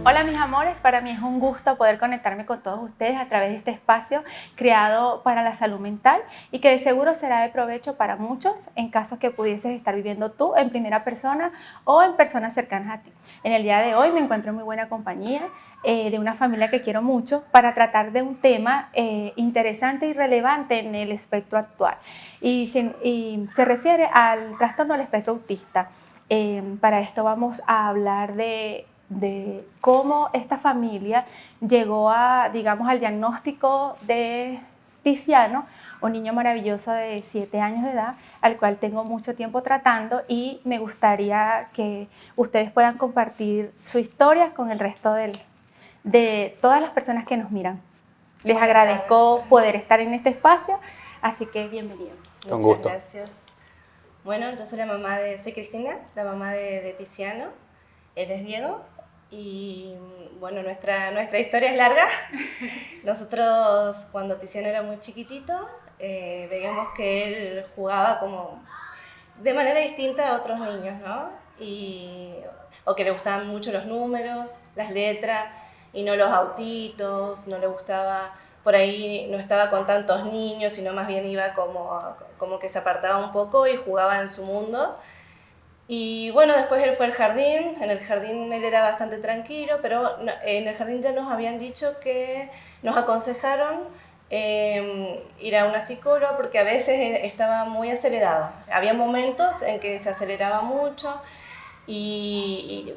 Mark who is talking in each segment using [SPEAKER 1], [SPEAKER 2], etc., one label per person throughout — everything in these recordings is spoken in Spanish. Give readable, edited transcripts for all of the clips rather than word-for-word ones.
[SPEAKER 1] Hola mis amores, para mí es un gusto poder conectarme con todos ustedes a través de este espacio creado para la salud mental y que de seguro será de provecho para muchos en casos que pudieses estar viviendo tú en primera persona o en personas cercanas a ti. En el día de hoy me encuentro en muy buena compañía de una familia que quiero mucho para tratar de un tema interesante y relevante en el espectro actual y se refiere al trastorno del espectro autista. Para esto vamos a hablar de cómo esta familia llegó a, digamos, al diagnóstico de Tiziano, un niño maravilloso de 7 años de edad, al cual tengo mucho tiempo tratando y me gustaría que ustedes puedan compartir su historia con el resto de todas las personas que nos miran. Les agradezco poder estar en este espacio, así que bienvenidos.
[SPEAKER 2] Con gusto. Muchas gracias. Bueno, yo soy Cristina, la mamá de Tiziano. Él es Diego. Y bueno, nuestra historia es larga. Nosotros, cuando Tiziano era muy chiquitito, veíamos que él jugaba como de manera distinta a otros niños, ¿no? O que le gustaban mucho los números, las letras, y no los autitos, no le gustaba, por ahí no estaba con tantos niños, sino más bien iba como que se apartaba un poco y jugaba en su mundo. Y bueno, después él fue al jardín, en el jardín él era bastante tranquilo, pero en el jardín ya nos habían dicho que nos aconsejaron ir a una psicóloga porque a veces estaba muy acelerado. Había momentos en que se aceleraba mucho y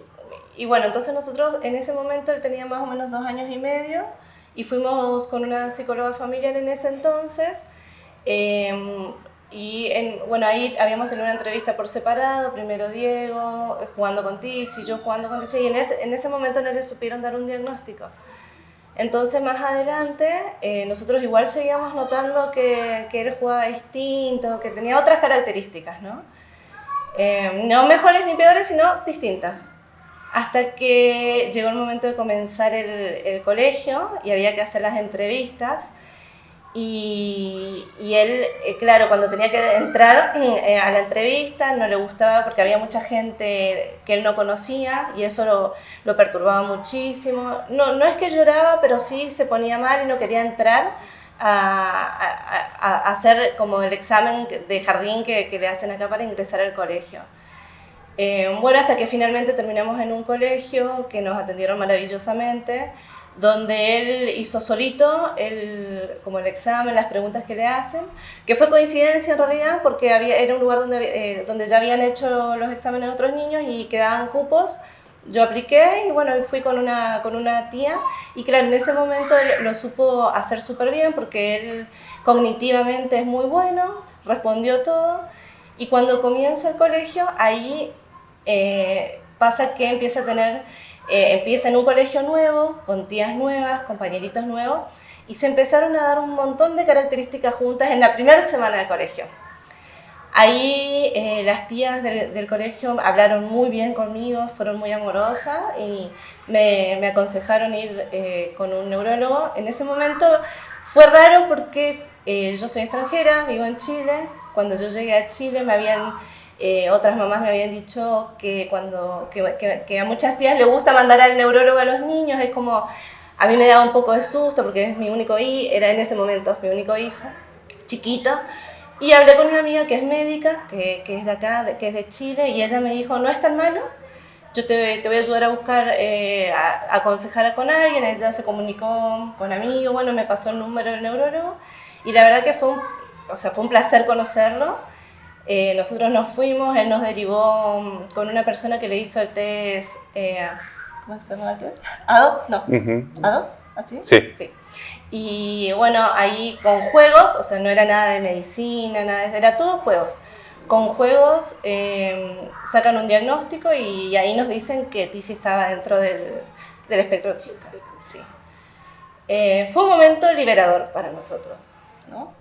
[SPEAKER 2] bueno, entonces nosotros en ese momento él tenía más o menos 2 años y medio y fuimos con una psicóloga familiar en ese entonces. Bueno, ahí habíamos tenido una entrevista por separado, primero Diego jugando con Tizi, yo jugando con Tizi, y en ese momento no le supieron dar un diagnóstico. Entonces más adelante nosotros igual seguíamos notando que él jugaba distinto, que tenía otras características, ¿no? No mejores ni peores, sino distintas. Hasta que llegó el momento de comenzar el colegio y había que hacer las entrevistas. Y él, claro, cuando tenía que entrar a la entrevista no le gustaba porque había mucha gente que él no conocía y eso lo perturbaba muchísimo. No es que lloraba, pero sí se ponía mal y no quería entrar a hacer como el examen de jardín que le hacen acá para ingresar al colegio. Bueno, hasta que finalmente terminamos en un colegio que nos atendieron maravillosamente, donde él hizo solito como el examen, las preguntas que le hacen, que fue coincidencia en realidad porque era un lugar donde ya habían hecho los exámenes otros niños y quedaban cupos. Yo apliqué y bueno, fui con una tía y claro, en ese momento él lo supo hacer súper bien porque él cognitivamente es muy bueno, respondió todo y cuando comienza el colegio ahí pasa que empieza en un colegio nuevo, con tías nuevas, compañeritos nuevos, y se empezaron a dar un montón de características juntas en la primera semana del colegio. Ahí las tías del colegio hablaron muy bien conmigo, fueron muy amorosas y me aconsejaron ir con un neurólogo. En ese momento fue raro porque yo soy extranjera, vivo en Chile. Cuando yo llegué a Chile otras mamás me habían dicho que a muchas tías les gusta mandar al neurólogo a los niños, es como, a mí me daba un poco de susto porque es mi único hijo, era en ese momento mi único hijo, chiquito, y hablé con una amiga que es médica, que es de acá, que es de Chile, y ella me dijo, no es tan malo, yo te voy a ayudar a buscar, a aconsejar con alguien. Ella se comunicó con amigos, bueno, me pasó el número del neurólogo, y la verdad que fue un placer conocerlo. Nosotros nos fuimos, él nos derivó con una persona que le hizo el test, ¿cómo se llama el test? ¿A2? No. ¿A2? ¿Así?
[SPEAKER 3] Sí.
[SPEAKER 2] Sí. Y bueno, ahí con juegos, o sea, no era nada de medicina, era todo juegos. Con juegos sacan un diagnóstico y ahí nos dicen que Tizi estaba dentro del espectro autista. Sí. Fue un momento liberador para nosotros, ¿no?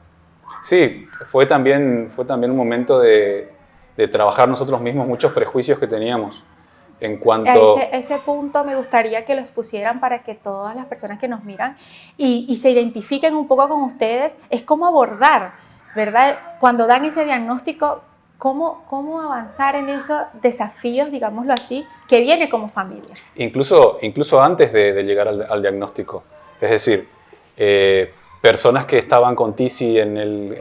[SPEAKER 3] Sí, fue también un momento de trabajar nosotros mismos muchos prejuicios que teníamos en cuanto...
[SPEAKER 1] A ese punto me gustaría que los pusieran para que todas las personas que nos miran y se identifiquen un poco con ustedes, es cómo abordar, ¿verdad? Cuando dan ese diagnóstico, ¿Cómo avanzar en esos desafíos, digámoslo así, que viene como familia?
[SPEAKER 3] Incluso antes de llegar al diagnóstico. Es decir, personas que estaban con TISI en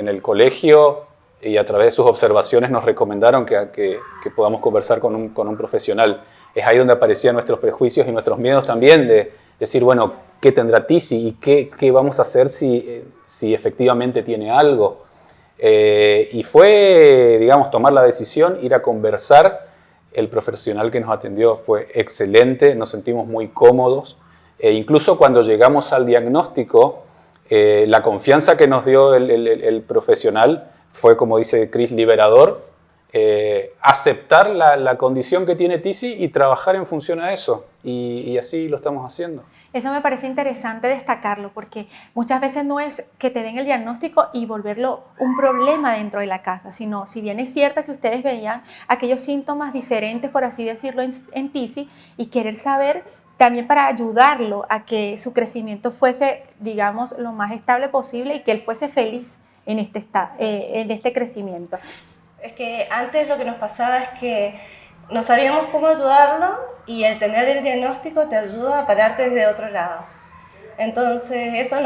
[SPEAKER 3] el colegio y a través de sus observaciones nos recomendaron que podamos conversar con un profesional. Es ahí donde aparecían nuestros prejuicios y nuestros miedos también de decir, bueno, ¿qué tendrá TISI y qué vamos a hacer si efectivamente tiene algo? Y fue, digamos, tomar la decisión, ir a conversar. El profesional que nos atendió fue excelente, nos sentimos muy cómodos. Incluso cuando llegamos al diagnóstico, la confianza que nos dio el profesional fue, como dice Cris, liberador. Aceptar la condición que tiene TISI y trabajar en función a eso. Y así lo estamos haciendo.
[SPEAKER 1] Eso me parece interesante destacarlo, porque muchas veces no es que te den el diagnóstico y volverlo un problema dentro de la casa, sino si bien es cierto que ustedes veían aquellos síntomas diferentes, por así decirlo, en TISI, y querer saber también para ayudarlo a que su crecimiento fuese, digamos, lo más estable posible y que él fuese feliz en este crecimiento.
[SPEAKER 2] Es que antes lo que nos pasaba es que no sabíamos cómo ayudarlo y el tener el diagnóstico te ayuda a pararte desde otro lado. Entonces eso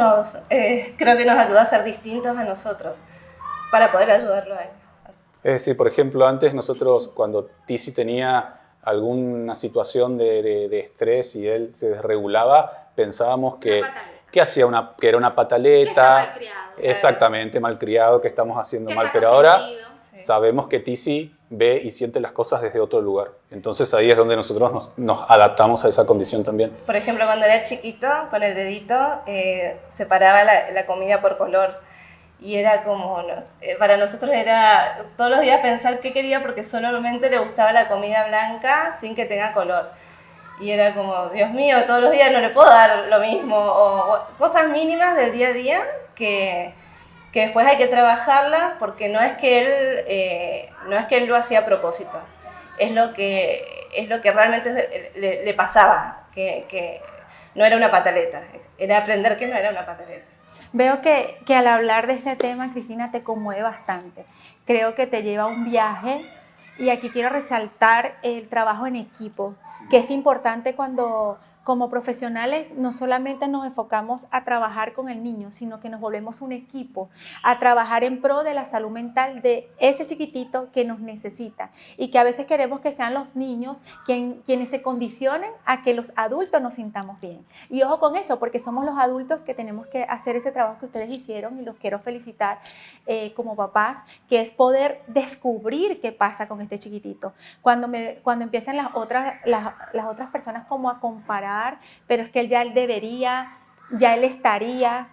[SPEAKER 2] creo que nos ayuda a ser distintos a nosotros para poder ayudarlo a él.
[SPEAKER 3] Es decir, por ejemplo, antes nosotros cuando TISI tenía alguna situación de estrés y él se desregulaba, pensábamos que era una pataleta, exactamente, malcriado, que estamos haciendo mal, pero ahora sabemos que TISI ve y siente las cosas desde otro lugar. Entonces ahí es donde nosotros nos adaptamos a esa condición también.
[SPEAKER 2] Por ejemplo, cuando era chiquito, con el dedito, separaba la comida por color. Y era como, para nosotros era todos los días pensar qué quería porque solamente le gustaba la comida blanca sin que tenga color. Y era como, Dios mío, todos los días no le puedo dar lo mismo. O cosas mínimas del día a día que después hay que trabajarlas porque no es que él lo hacía a propósito. Es lo que realmente le pasaba, que no era una pataleta. Era aprender que no era una pataleta.
[SPEAKER 1] Veo que al hablar de este tema, Cristina, te conmueve bastante. Creo que te lleva a un viaje y aquí quiero resaltar el trabajo en equipo, que es importante cuando como profesionales no solamente nos enfocamos a trabajar con el niño, sino que nos volvemos un equipo, a trabajar en pro de la salud mental de ese chiquitito que nos necesita y que a veces queremos que sean los niños quienes se condicionen a que los adultos nos sintamos bien. Y ojo con eso, porque somos los adultos que tenemos que hacer ese trabajo que ustedes hicieron y los quiero felicitar como papás, que es poder descubrir qué pasa con este chiquitito. Cuando empiezan las otras personas como a comparar, pero es que él debería, ya él estaría,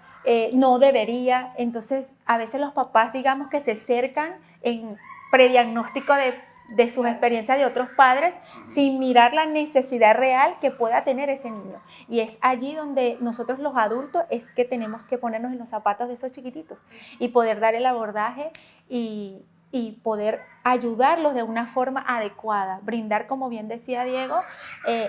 [SPEAKER 1] no debería. Entonces, a veces los papás, digamos que se acercan en prediagnóstico de sus experiencias de otros padres sin mirar la necesidad real que pueda tener ese niño. Y es allí donde nosotros los adultos es que tenemos que ponernos en los zapatos de esos chiquititos y poder dar el abordaje y poder ayudarlos de una forma adecuada, brindar, como bien decía Diego,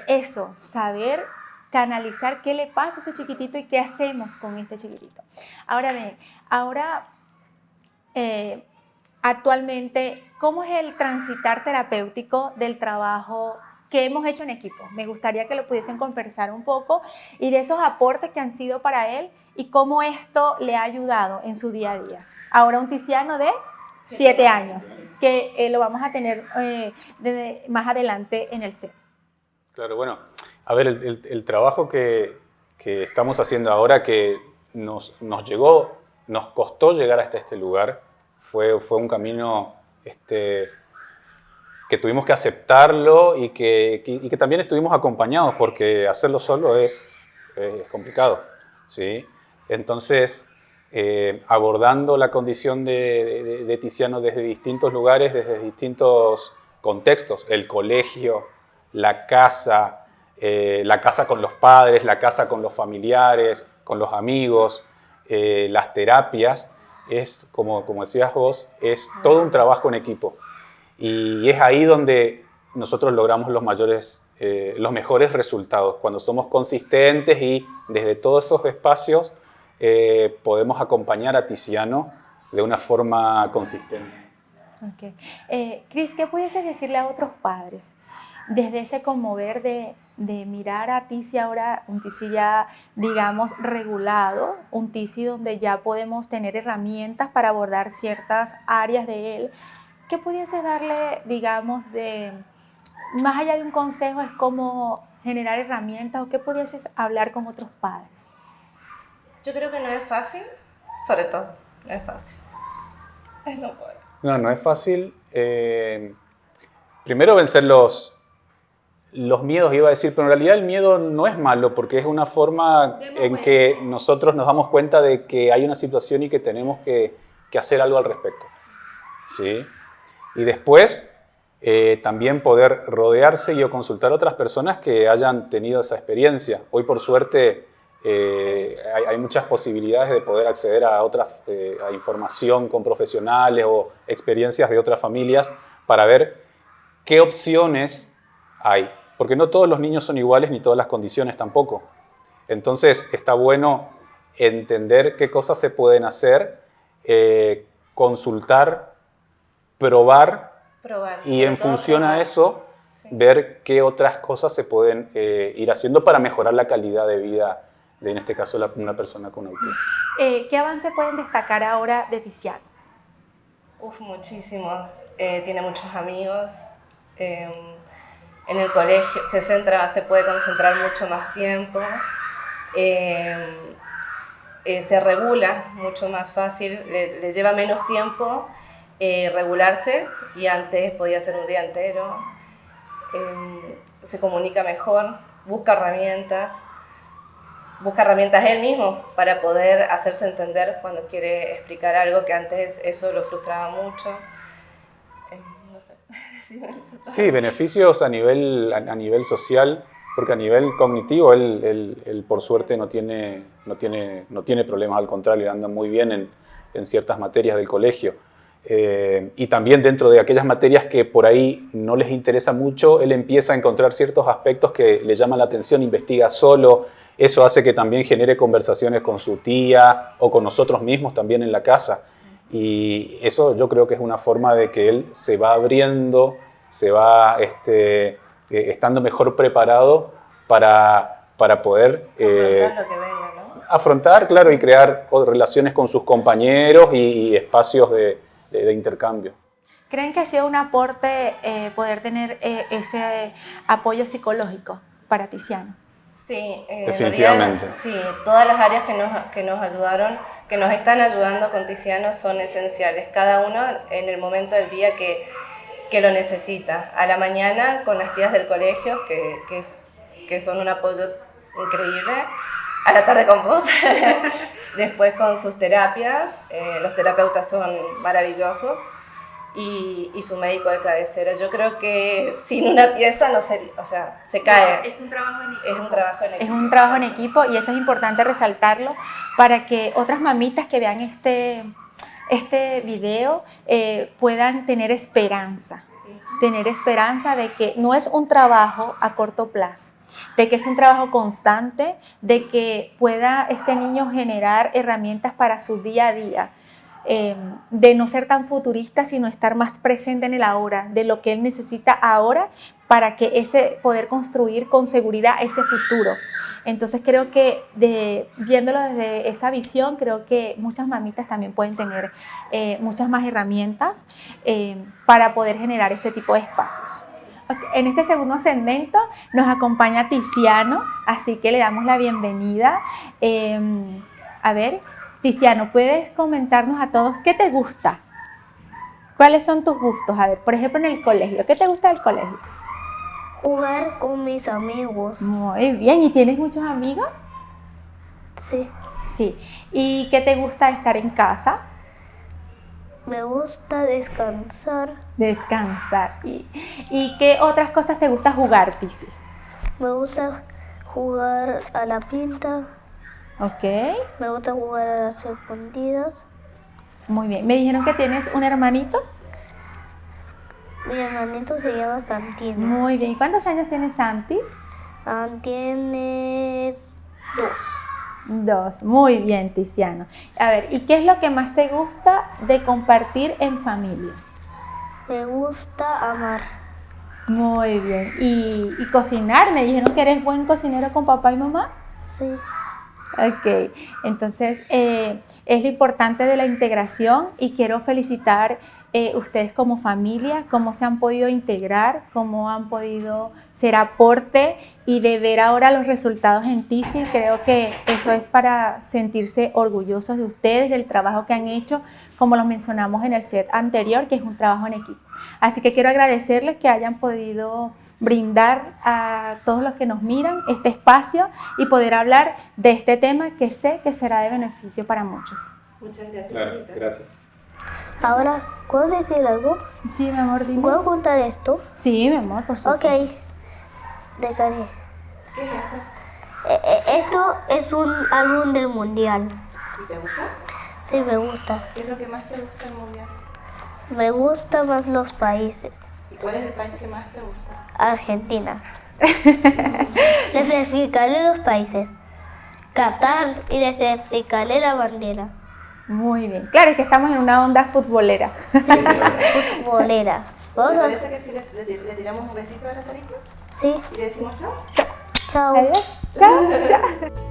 [SPEAKER 1] eso, saber canalizar qué le pasa a ese chiquitito y qué hacemos con este chiquitito. Ahora bien, actualmente, ¿cómo es el transitar terapéutico del trabajo que hemos hecho en equipo? Me gustaría que lo pudiesen conversar un poco y de esos aportes que han sido para él y cómo esto le ha ayudado en su día a día. Ahora un Tiziano de 7 años, que lo vamos a tener más adelante en el set.
[SPEAKER 3] Claro, bueno, a ver, el trabajo que estamos haciendo ahora que nos costó llegar hasta este lugar, fue un camino que tuvimos que aceptarlo y que también estuvimos acompañados, porque hacerlo solo es complicado, ¿sí? Entonces, abordando la condición de Tiziano desde distintos lugares, desde distintos contextos, el colegio, la casa con los padres, la casa con los familiares, con los amigos, las terapias, es, como decías vos, es todo un trabajo en equipo. Y es ahí donde nosotros logramos los mejores resultados, cuando somos consistentes y desde todos esos espacios podemos acompañar a Tiziano de una forma consistente.
[SPEAKER 1] Ok. Cris, ¿qué pudieses decirle a otros padres desde ese conmover de mirar a Tizi ahora, un Tizi ya, digamos, regulado, un Tizi donde ya podemos tener herramientas para abordar ciertas áreas de él? ¿Qué pudieses darle, digamos, más allá de un consejo, es cómo generar herramientas, o qué pudieses hablar con otros padres?
[SPEAKER 2] Yo creo que no es fácil, sobre todo, no es fácil. No puedo.
[SPEAKER 3] No es fácil. Primero vencer los miedos, iba a decir, pero en realidad el miedo no es malo, porque es una forma en que nosotros nos damos cuenta de que hay una situación y que tenemos que hacer algo al respecto. ¿Sí? Y después también poder rodearse y o consultar a otras personas que hayan tenido esa experiencia. Hoy, por suerte, hay muchas posibilidades de poder acceder a a información con profesionales o experiencias de otras familias para ver qué opciones hay. Porque no todos los niños son iguales ni todas las condiciones tampoco. Entonces está bueno entender qué cosas se pueden hacer, consultar, probar y en función a eso ver qué otras cosas se pueden ir haciendo para mejorar la calidad de vida de, en este caso, una persona con autismo.
[SPEAKER 1] ¿Qué avance pueden destacar ahora de Tiziano?
[SPEAKER 2] Muchísimos. Tiene muchos amigos. En el colegio se puede concentrar mucho más tiempo. Se regula mucho más fácil, le lleva menos tiempo regularse, y antes podía ser un día entero. Se comunica mejor, busca herramientas él mismo para poder hacerse entender cuando quiere explicar algo, que antes eso lo frustraba mucho. No sé.
[SPEAKER 3] Sí, beneficios a nivel social, porque a nivel cognitivo él por suerte no tiene problemas, al contrario, anda muy bien en ciertas materias del colegio. Y también dentro de aquellas materias que por ahí no les interesa mucho, él empieza a encontrar ciertos aspectos que le llaman la atención, investiga solo. Eso hace que también genere conversaciones con su tía o con nosotros mismos también en la casa. Y eso yo creo que es una forma de que él se va abriendo, se va estando mejor preparado para poder
[SPEAKER 2] afrontar lo que venga, ¿no?
[SPEAKER 3] Afrontar, claro, y crear relaciones con sus compañeros y espacios de intercambio.
[SPEAKER 1] ¿Creen que ha sido un aporte poder tener ese apoyo psicológico para Tiziano?
[SPEAKER 2] Sí,
[SPEAKER 3] definitivamente.
[SPEAKER 2] En realidad, sí, todas las áreas que nos ayudaron, que nos están ayudando con Tiziano, son esenciales. Cada uno en el momento del día que lo necesita. A la mañana con las tías del colegio, que son un apoyo increíble. A la tarde con vos. Después con sus terapias. Los terapeutas son maravillosos. Y su médico de cabecera. Yo creo que sin una pieza no sería, o sea, se cae.
[SPEAKER 1] Es un trabajo en equipo.
[SPEAKER 2] Es un trabajo en equipo.
[SPEAKER 1] Es un trabajo en equipo, y eso es importante resaltarlo para que otras mamitas que vean este video puedan tener esperanza de que no es un trabajo a corto plazo, de que es un trabajo constante, de que pueda este niño generar herramientas para su día a día. De no ser tan futurista, sino estar más presente en el ahora, de lo que él necesita ahora para que poder construir con seguridad ese futuro. Entonces creo que viéndolo desde esa visión, creo que muchas mamitas también pueden tener muchas más herramientas para poder generar este tipo de espacios. En este segundo segmento nos acompaña Tiziano, así que le damos la bienvenida. A ver, Tiziano, ¿puedes comentarnos a todos qué te gusta? ¿Cuáles son tus gustos? A ver, por ejemplo, en el colegio. ¿Qué te gusta del colegio?
[SPEAKER 4] Jugar con mis amigos.
[SPEAKER 1] Muy bien. ¿Y tienes muchos amigos?
[SPEAKER 4] Sí.
[SPEAKER 1] Sí. ¿Y qué te gusta estar en casa?
[SPEAKER 4] Me gusta descansar.
[SPEAKER 1] Descansar. ¿Y qué otras cosas te gusta jugar, Tizi?
[SPEAKER 4] Me gusta jugar a la pinta.
[SPEAKER 1] Ok.
[SPEAKER 4] Me gusta jugar a las escondidas.
[SPEAKER 1] Muy bien. ¿Me dijeron que tienes un hermanito?
[SPEAKER 4] Mi hermanito se llama Santino.
[SPEAKER 1] Muy bien. ¿Y cuántos años tiene Santi?
[SPEAKER 4] Tiene 2.
[SPEAKER 1] 2. Muy bien, Tiziano. A ver, ¿y qué es lo que más te gusta de compartir en familia?
[SPEAKER 4] Me gusta amar.
[SPEAKER 1] Muy bien. Y cocinar, me dijeron que eres buen cocinero con papá y mamá.
[SPEAKER 4] Sí.
[SPEAKER 1] Ok, entonces es lo importante de la integración y quiero felicitar ustedes como familia, cómo se han podido integrar, cómo han podido ser aporte y de ver ahora los resultados en TISI. Creo que eso es para sentirse orgullosos de ustedes, del trabajo que han hecho, como lo mencionamos en el set anterior, que es un trabajo en equipo. Así que quiero agradecerles que hayan podido brindar a todos los que nos miran este espacio y poder hablar de este tema que sé que será de beneficio para muchos.
[SPEAKER 2] Muchas gracias.
[SPEAKER 3] Claro,
[SPEAKER 2] Sarita.
[SPEAKER 3] gracias.
[SPEAKER 4] Ahora, ¿puedo decir algo?
[SPEAKER 1] Sí, mi amor, dime.
[SPEAKER 4] ¿Puedo contar esto?
[SPEAKER 1] Sí, mi amor, por supuesto.
[SPEAKER 4] Ok. Dejaré.
[SPEAKER 2] ¿Qué es eso?
[SPEAKER 4] Esto es un álbum del mundial.
[SPEAKER 2] ¿Y te gusta?
[SPEAKER 4] Sí, me gusta.
[SPEAKER 2] ¿Qué es lo que más te gusta del mundial?
[SPEAKER 4] Me gustan más los países.
[SPEAKER 2] ¿Y cuál es el país que más te gusta?
[SPEAKER 4] Argentina. Les explicaré los países. Qatar y les explicaré la bandera.
[SPEAKER 1] Muy bien. Claro, es que estamos en una onda futbolera.
[SPEAKER 4] Futbolera.
[SPEAKER 2] ¿Te
[SPEAKER 4] Vamos a...
[SPEAKER 2] parece que si le tiramos un besito a la Sarita?
[SPEAKER 4] Sí.
[SPEAKER 2] ¿Y le decimos chao?
[SPEAKER 4] Chao.
[SPEAKER 1] Adiós. Chao, chao.